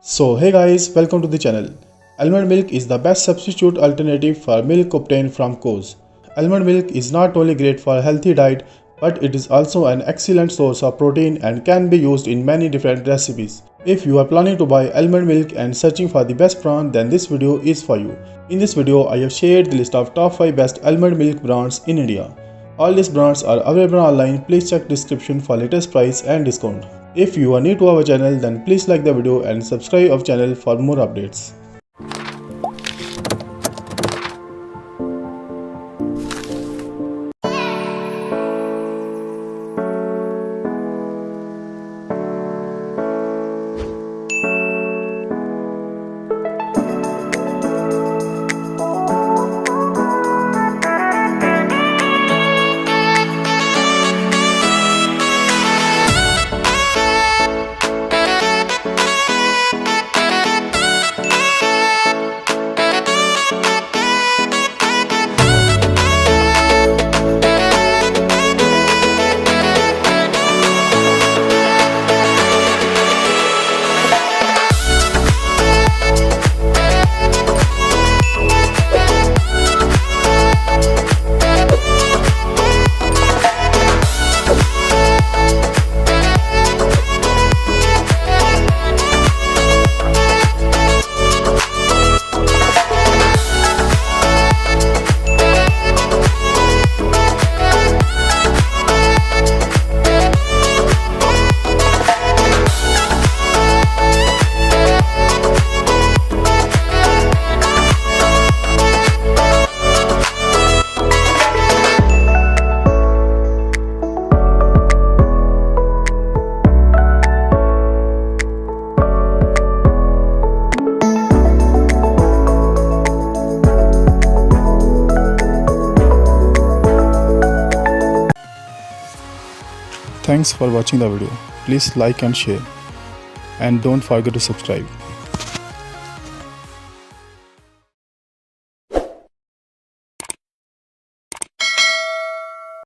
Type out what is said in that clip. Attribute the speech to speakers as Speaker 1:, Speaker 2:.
Speaker 1: So hey guys, welcome to the channel. Almond milk is the best substitute alternative for milk obtained from cows. Almond milk is not only great for a healthy diet, but it is also an excellent source of protein and can be used in many different recipes. If you are planning to buy almond milk and searching for the best brand, then this video is for you. In this video, I have shared the list of top 5 best almond milk brands in India. All these brands are available online. Please check description for latest price and discount. If you are new to our channel, then please like the video and subscribe our channel for more updates. Thanks for watching the video. Please like and share. And don't forget to subscribe.